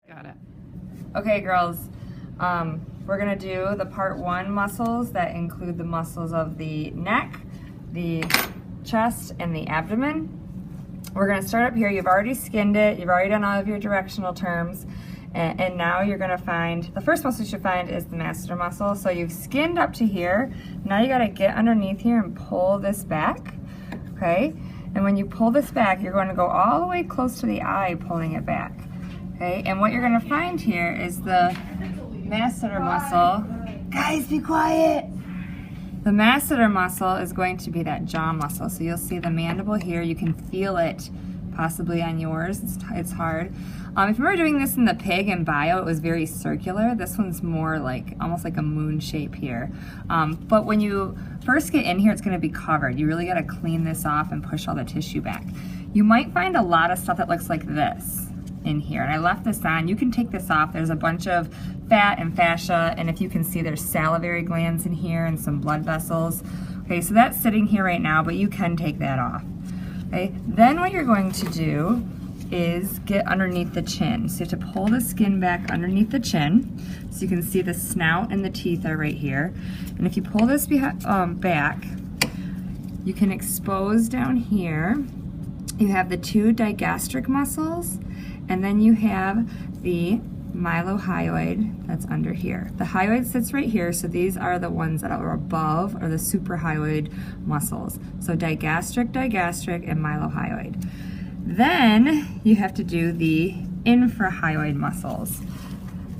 Got it. Okay, girls, we're gonna do the part 1 muscles that include the muscles of the neck, the chest, and the abdomen. We're gonna start up here. You've already skinned it. You've already done all of your directional terms. And now you're gonna find, the first muscle you should find is the masseter muscle. So you've skinned up to here. Now you gotta get underneath here and pull this back, okay? And when you pull this back, you're going to go all the way close to the eye, pulling it back. Okay, and what you're gonna find here is the masseter muscle. Guys, be quiet! The masseter muscle is going to be that jaw muscle. So you'll see the mandible here. You can feel it possibly on yours. It's hard. If you were doing this in the pig and bio, it was very circular. This one's more like, almost like a moon shape here. But when you first get in here, it's gonna be covered. You really gotta clean this off and push all the tissue back. You might find a lot of stuff that looks like this in here, and I left this on. You can take this off. There's a bunch of fat and fascia, and if you can see, there's salivary glands in here and some blood vessels. Okay, so that's sitting here right now, but you can take that off. Okay, then what you're going to do is get underneath the chin. So you have to pull the skin back underneath the chin, so you can see the snout and the teeth are right here. And if you pull this back, you can expose down here. You have the 2 digastric muscles, and then you have the mylohyoid that's under here. The hyoid sits right here, so these are the ones that are above, or the suprahyoid muscles. So digastric, and mylohyoid. Then you have to do the infrahyoid muscles.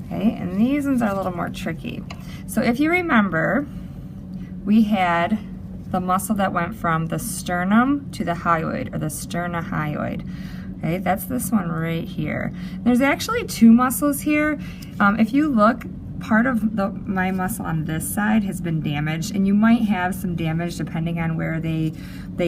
Okay, and these ones are a little more tricky. So if you remember, we had the muscle that went from the sternum to the hyoid, or the sternohyoid. Okay, that's this one right here. There's actually 2 muscles here. If you look, part of my muscle on this side has been damaged, and you might have some damage depending on where they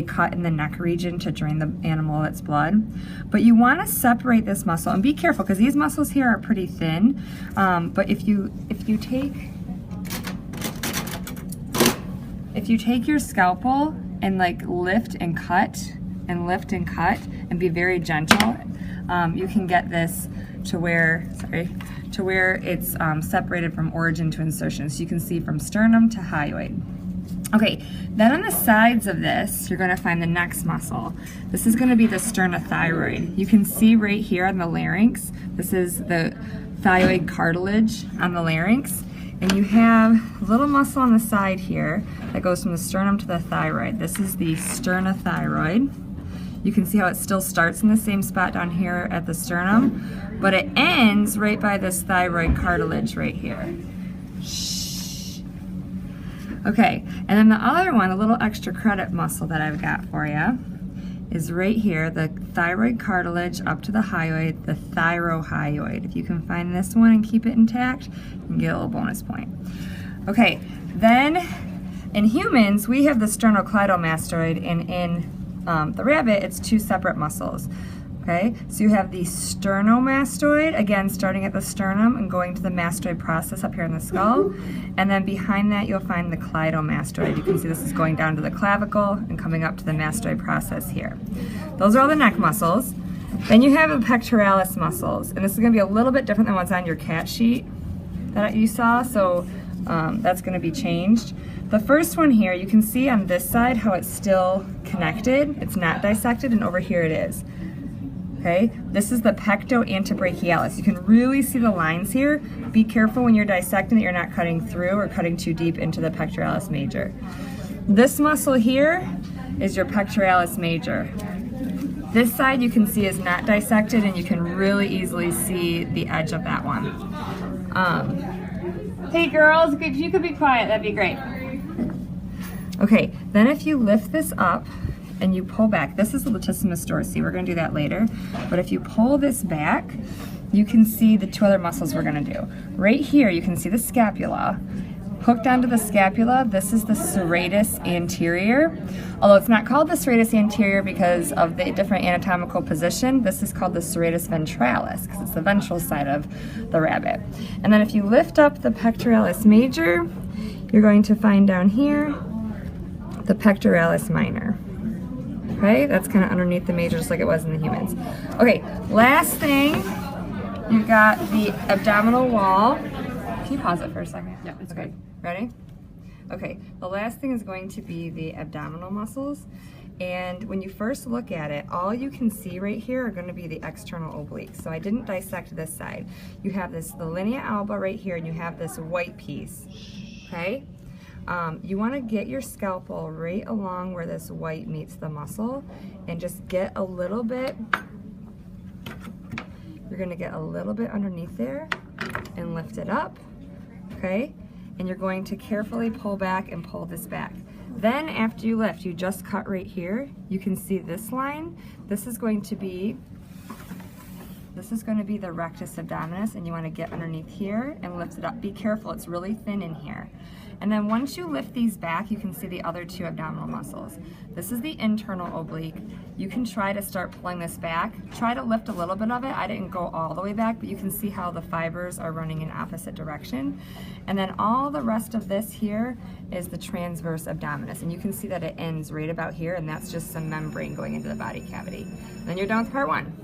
cut in the neck region to drain the animal its blood. But you want to separate this muscle, and be careful because these muscles here are pretty thin. But if you take your scalpel and like lift and cut and be very gentle, you can get this to where it's separated from origin to insertion. So you can see from sternum to hyoid. Okay, then on the sides of this, you're gonna find the next muscle. This is gonna be the sternothyroid. You can see right here on the larynx, this is the thyroid cartilage on the larynx. And you have a little muscle on the side here that goes from the sternum to the thyroid. This is the sternothyroid. You can see how it still starts in the same spot down here at the sternum, but it ends right by this thyroid cartilage right here. Shh. Okay, and then the other one, a little extra credit muscle that I've got for you, is right here, the thyroid cartilage up to the hyoid, the thyrohyoid. If you can find this one and keep it intact, you can get a little bonus point. Okay, then in humans, we have the sternocleidomastoid, and in the rabbit, it's 2 separate muscles. Okay, so you have the sternomastoid, again starting at the sternum and going to the mastoid process up here in the skull, and then behind that you'll find the cleidomastoid. You can see this is going down to the clavicle and coming up to the mastoid process here. Those are all the neck muscles. Then you have the pectoralis muscles, and this is going to be a little bit different than what's on your cat sheet that you saw, so that's going to be changed. The first one here, you can see on this side how it's still connected. It's not dissected, and over here it is. Okay, this is the pecto antebrachialis. You can really see the lines here. Be careful when you're dissecting that you're not cutting through or cutting too deep into the pectoralis major. This muscle here is your pectoralis major. This side you can see is not dissected, and you can really easily see the edge of that one. Hey girls, if you could be quiet, that'd be great. Okay, then if you lift this up and you pull back, this is the latissimus dorsi. We're going to do that later. But if you pull this back, you can see the 2 other muscles we're going to do. Right here, you can see the scapula. Hooked onto the scapula, this is the serratus anterior. Although it's not called the serratus anterior because of the different anatomical position, this is called the serratus ventralis because it's the ventral side of the rabbit. And then if you lift up the pectoralis major, you're going to find down here the pectoralis minor. Okay, that's kind of underneath the major just like it was in the humans. Okay, last thing You've got the abdominal wall. Can you pause it for a second? Yeah, it's okay. good. Ready? Okay, the last thing is going to be the abdominal muscles. And when you first look at it, all you can see right here are going to be the external obliques. So I didn't dissect this side. You have the linea alba right here, and you have this white piece, okay? You want to get your scalpel right along where this white meets the muscle and just get a little bit. You're going to get a little bit underneath there and lift it up, okay? And you're going to carefully pull back and pull this back. Then after you lift, you just cut right here. You can see this line. This is going to be the rectus abdominis, and you want to get underneath here and lift it up. Be careful, it's really thin in here. And then once you lift these back, you can see the other two abdominal muscles. This is the internal oblique. You can try to start pulling this back. Try to lift a little bit of it. I didn't go all the way back, but you can see how the fibers are running in opposite direction. And then all the rest of this here is the transverse abdominis. And you can see that it ends right about here, and that's just some membrane going into the body cavity. And then you're done with part one.